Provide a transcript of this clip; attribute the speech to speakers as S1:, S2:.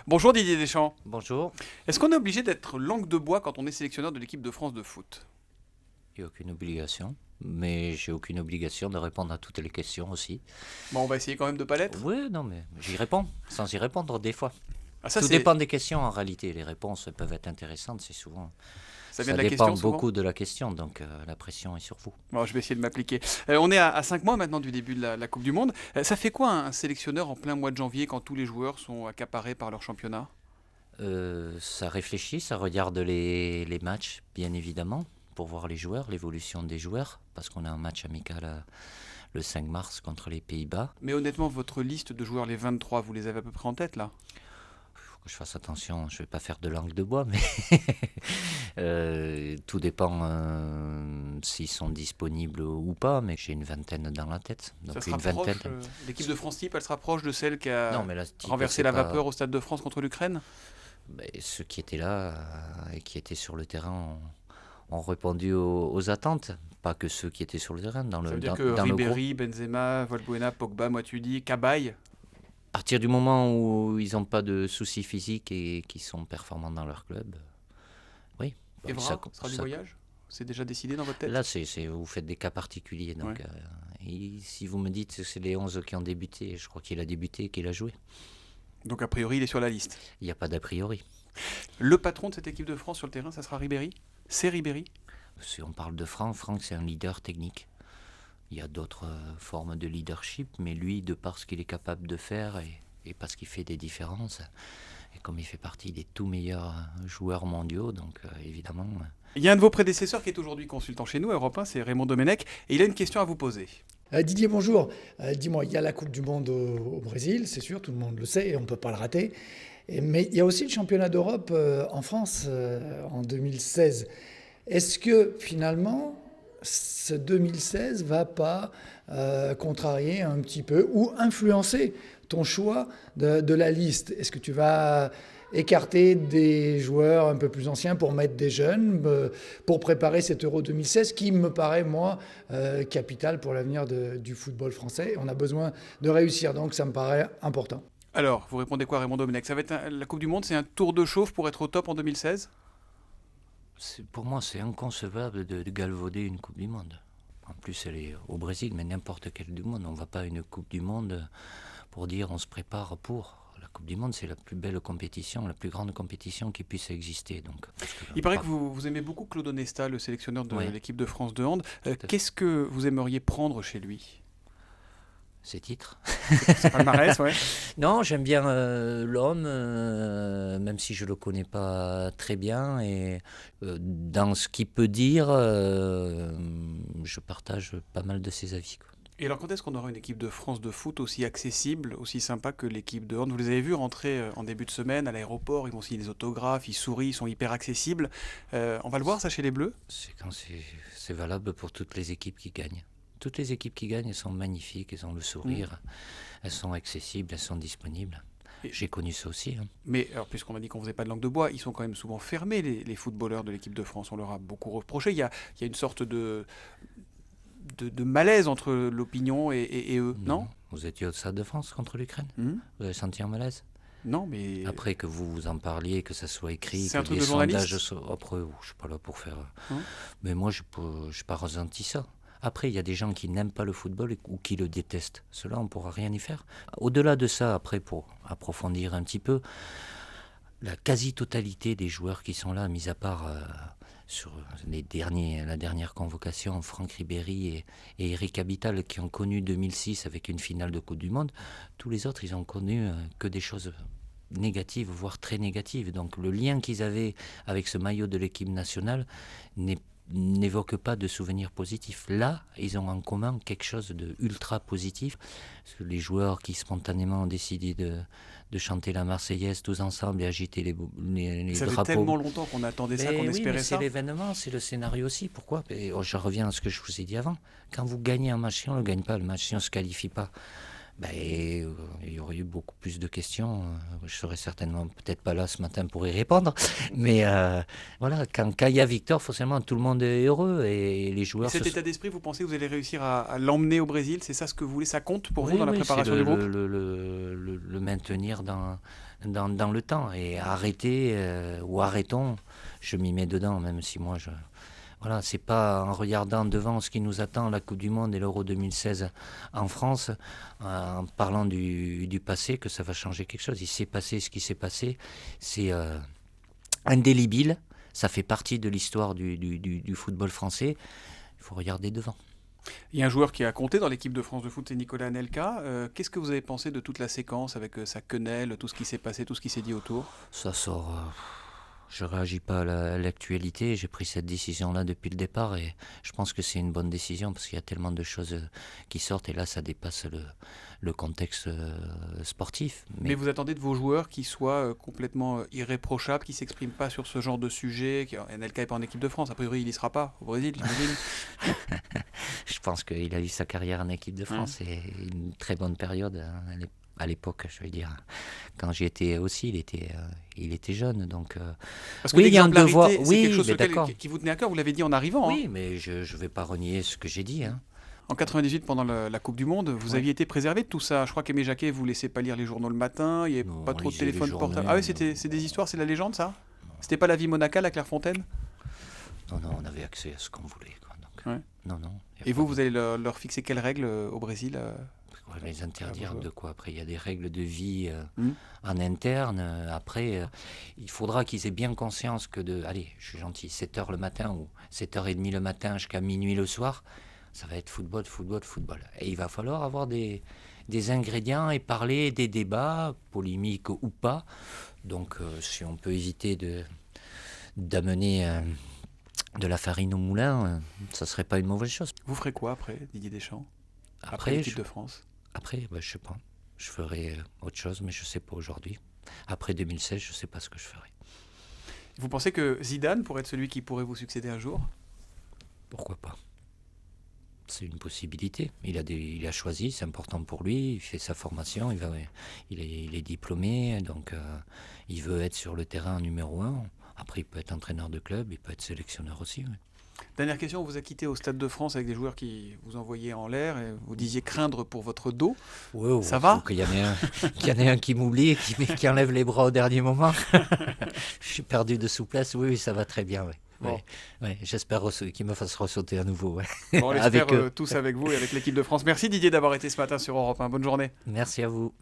S1: Bonjour Didier Deschamps.
S2: Bonjour,
S1: Est-ce qu'on est obligé d'être langue de bois quand on est sélectionneur de l'équipe de France de foot?
S2: il n'y a aucune obligation, mais j'ai aucune obligation de répondre à toutes les questions aussi.
S1: Bon, on va essayer quand même de pas l'être.
S2: Oui, non, mais j'y réponds, sans y répondre des fois.
S1: Ah, ça,
S2: Tout
S1: c'est,
S2: dépend des questions en réalité. Les réponses peuvent être intéressantes, c'est souvent.
S1: ça vient
S2: Ça
S1: de la
S2: dépend
S1: question souvent.
S2: beaucoup de la question, donc la pression est sur vous.
S1: Bon, je vais essayer de m'appliquer. On est à 5 mois maintenant du début de la Coupe du Monde. Ça fait quoi un sélectionneur en plein mois de janvier quand tous les joueurs sont accaparés par leur championnat?
S2: Ça réfléchit, ça regarde les matchs, bien évidemment, pour voir les joueurs, l'évolution des joueurs, parce qu'on a un match amical le 5 mars contre les Pays-Bas.
S1: Mais honnêtement, votre liste de joueurs, les 23, vous les avez à peu près en tête là?
S2: Faut que je fasse attention, je ne vais pas faire de langue de bois, mais tout dépend s'ils sont disponibles ou pas, mais j'ai une vingtaine dans la tête.
S1: Ça
S2: Donc
S1: se
S2: une
S1: rapproche,
S2: vingtaine.
S1: l'équipe de France type, elle se rapproche de celle qui
S2: Non,
S1: a
S2: mais là, type,
S1: renversé
S2: c'est
S1: la
S2: pas.
S1: vapeur au Stade de France contre l'Ukraine?
S2: Mais ceux qui étaient là et qui étaient sur le terrain ont répondu aux attentes. Pas que ceux qui étaient sur le terrain,
S1: Ça veut dire
S2: dans,
S1: que
S2: dans le groupe.
S1: Ribéry, Benzema, Valbuena, Pogba, Matuidi, Cabaye.
S2: À partir du moment où ils n'ont pas de soucis physiques et qu'ils sont performants dans leur club, oui.
S1: Evra
S2: Ça-
S1: sera du
S2: ça-
S1: voyage? C'est déjà décidé dans votre tête?
S2: Là, vous faites des cas particuliers. Donc,
S1: Ouais.
S2: et si vous me dites que c'est les 11 qui ont débuté, je crois qu'il a débuté et qu'il a joué.
S1: Donc a priori, il est sur la liste.
S2: Il n'y a pas d'a priori.
S1: Le patron de cette équipe de France sur le terrain, ça sera Ribéry? C'est Ribéry?
S2: Si on parle de Franck, c'est un leader technique. Il y a d'autres formes de leadership, mais lui, de par ce qu'il est capable de faire et parce qu'il fait des différences, et comme il fait partie des tout meilleurs joueurs mondiaux, donc évidemment.
S1: Il y a un de vos prédécesseurs qui est aujourd'hui consultant chez nous, à Europe 1, c'est Raymond Domenech, et il a une question à vous poser.
S3: Didier, bonjour. Dis-moi, il y a la Coupe du Monde au Brésil, c'est sûr, tout le monde le sait, et on ne peut pas le rater. Mais il y a aussi le championnat d'Europe en France en 2016. Est-ce que finalement, ce 2016 va pas contrarier un petit peu ou influencer ton choix de la liste? Est-ce que tu vas écarter des joueurs un peu plus anciens pour mettre des jeunes, pour préparer cet Euro 2016 qui me paraît, moi, capital pour l'avenir du football français. On a besoin de réussir, donc ça me paraît important.
S1: Alors, vous répondez quoi, Raymond Domenech? Ça va être la Coupe du Monde, c'est un tour de chauffe pour être au top en 2016?
S2: Pour moi, c'est inconcevable de galvauder une Coupe du Monde. En plus, elle est au Brésil, mais n'importe quelle du monde. On ne va pas à une Coupe du Monde pour dire on se prépare pour. La Coupe du Monde, c'est la plus belle compétition, la plus grande compétition qui puisse exister. Donc,
S1: Il paraît que vous aimez beaucoup Claude Onesta, le sélectionneur de
S2: Oui.
S1: l'équipe de France de hand.
S2: Tout à fait.
S1: Qu'est-ce que vous aimeriez prendre chez lui?
S2: Ces titres.
S1: C'est palmarès, ouais.
S2: Non, j'aime bien l'homme, même si je ne le connais pas très bien. Et dans ce qu'il peut dire, je partage pas mal de ses avis, quoi.
S1: Et alors, quand est-ce qu'on aura une équipe de France de foot aussi accessible, aussi sympa que l'équipe de hand? Vous les avez vus rentrer en début de semaine à l'aéroport, ils vont signer des autographes, ils sourient, ils sont hyper accessibles. On va le voir, ça, chez les Bleus?
S2: C'est valable pour toutes les équipes qui gagnent. Toutes les équipes qui gagnent, elles sont magnifiques, elles ont le sourire, elles sont accessibles, elles sont disponibles.
S1: Et-
S2: J'ai connu ça aussi, hein.
S1: Mais alors, puisqu'on m'a dit qu'on faisait pas de langue de bois, ils sont quand même souvent fermés, les footballeurs de l'équipe de France. On leur a beaucoup reproché. Il y a une sorte de malaise entre l'opinion et eux, non?
S2: Vous étiez au Stade de France contre l'Ukraine.
S1: Hmm.
S2: Vous avez senti un malaise.
S1: Non, mais
S2: Après que vous en parliez, que ça soit écrit,
S1: C'est un
S2: que
S1: truc
S2: les
S1: de journaliste.
S2: sondages soient. Après, je suis pas là pour faire.
S1: Hein.
S2: Mais moi, je n'ai pas ressenti ça. Après, il y a des gens qui n'aiment pas le football ou qui le détestent. Cela, on ne pourra rien y faire. Au-delà de ça, après, pour approfondir un petit peu, la quasi-totalité des joueurs qui sont là, mis à part sur la dernière convocation, Franck Ribéry et Eric Habital, qui ont connu 2006 avec une finale de Coupe du Monde, tous les autres, ils ont connu que des choses négatives, voire très négatives. Donc le lien qu'ils avaient avec ce maillot de l'équipe nationale n'évoque pas de souvenirs positifs. Là, ils ont en commun quelque chose de ultra positif. Parce que les joueurs qui spontanément ont décidé de chanter la Marseillaise tous ensemble et agiter les
S1: ça fait
S2: drapeaux.
S1: tellement longtemps qu'on attendait ça,
S2: Mais
S1: qu'on
S2: oui,
S1: espérait
S2: mais
S1: ça.
S2: c'est l'événement, c'est le scénario aussi. Pourquoi? Je reviens à ce que je vous ai dit avant. Quand vous gagnez un match, si on ne le gagne pas, le match, si on ne se qualifie pas, Il y aurait eu beaucoup plus de questions. Je serais certainement peut-être pas là ce matin pour y répondre. Mais voilà, quand il y a victoire, forcément, tout le monde est heureux et les
S1: Et
S2: joueurs
S1: cet état d'esprit, vous pensez que vous allez réussir à l'emmener au Brésil? C'est ça ce que vous voulez? Ça compte pour vous dans la préparation
S2: c'est
S1: du groupe?
S2: le maintenir dans le temps et arrêter ou arrêtons, je m'y mets dedans, même si moi je... Voilà, c'est pas en regardant devant ce qui nous attend, la Coupe du Monde et l'Euro 2016 en France, en parlant du passé, que ça va changer quelque chose. Il s'est passé ce qui s'est passé, c'est indélébile, ça fait partie de l'histoire du football français. Il faut regarder devant.
S1: Il y a un joueur qui a compté dans l'équipe de France de foot, c'est Nicolas Anelka. Qu'est-ce que vous avez pensé de toute la séquence avec sa quenelle, tout ce qui s'est passé, tout ce qui s'est dit autour?
S2: Ça sort... Je ne réagis pas à l'actualité, j'ai pris cette décision-là depuis le départ et je pense que c'est une bonne décision parce qu'il y a tellement de choses qui sortent et là ça dépasse le contexte sportif.
S1: Mais vous attendez de vos joueurs qu'ils soient complètement irréprochables, qu'ils ne s'expriment pas sur ce genre de sujet. Anelka n'est pas en équipe de France, a priori il n'y sera pas au Brésil, j'imagine.
S2: Je pense qu'il a eu sa carrière en équipe de France et une très bonne période à l'époque, je veux dire. Quand j'y étais aussi, il était jeune, donc...
S1: Parce que
S2: oui, il y a un devoir.
S1: c'est
S2: Oui,
S1: quelque chose
S2: mais
S1: qui vous tenait à cœur, vous l'avez dit en arrivant.
S2: oui, mais je ne vais pas renier ce que j'ai dit. Hein.
S1: En 98, pendant la Coupe du Monde, vous aviez été préservé de tout ça. Je crois qu'Aimé Jacquet vous laissait pas lire les journaux le matin, il n'y avait
S2: Non,
S1: pas trop de
S2: lisait les
S1: téléphone
S2: journaux,
S1: portable. Ah oui, c'est des histoires, c'est la légende ça? C'était pas la vie monacale à Clairefontaine?
S2: Non, on avait accès à ce qu'on voulait. Quoi, donc,
S1: Ouais.
S2: Non.
S1: Et vous allez leur fixer quelles règles au Brésil?
S2: On va les interdire de quoi? Après, il y a des règles de vie
S1: Hmm.
S2: en interne. Après, il faudra qu'ils aient bien conscience que allez, je suis gentil, 7h le matin ou 7h30 le matin jusqu'à minuit le soir, ça va être football. Et il va falloir avoir des ingrédients et parler des débats, polémiques ou pas. Donc, si on peut éviter d'amener de la farine au moulin, ça serait pas une mauvaise chose.
S1: Vous ferez quoi après, Didier Deschamps? Après
S2: Après,
S1: l'équipe de France?
S2: Après, je sais pas. Je ferai autre chose, mais je sais pas aujourd'hui. Après 2016, je sais pas ce que je ferai.
S1: Vous pensez que Zidane pourrait être celui qui pourrait vous succéder un jour?
S2: Pourquoi pas? C'est une possibilité. Il a choisi, c'est important pour lui. Il fait sa formation, il est diplômé, donc il veut être sur le terrain numéro 1. Après, il peut être entraîneur de club, il peut être sélectionneur aussi. Oui.
S1: Dernière question, on vous a quitté au Stade de France avec des joueurs qui vous envoyaient en l'air et vous disiez craindre pour votre dos.
S2: Ouais,
S1: ça va?
S2: Qu'il y en ait un qui m'oublie et qui enlève les bras au dernier moment. Je suis perdu de souplesse, oui, ça va très bien. Oui.
S1: Bon.
S2: Ouais, j'espère qu'il me fasse ressauter à nouveau. Ouais.
S1: Bon, on l'espère tous avec vous et avec l'équipe de France. Merci Didier d'avoir été ce matin sur Europe 1. Bonne journée.
S2: Merci à vous.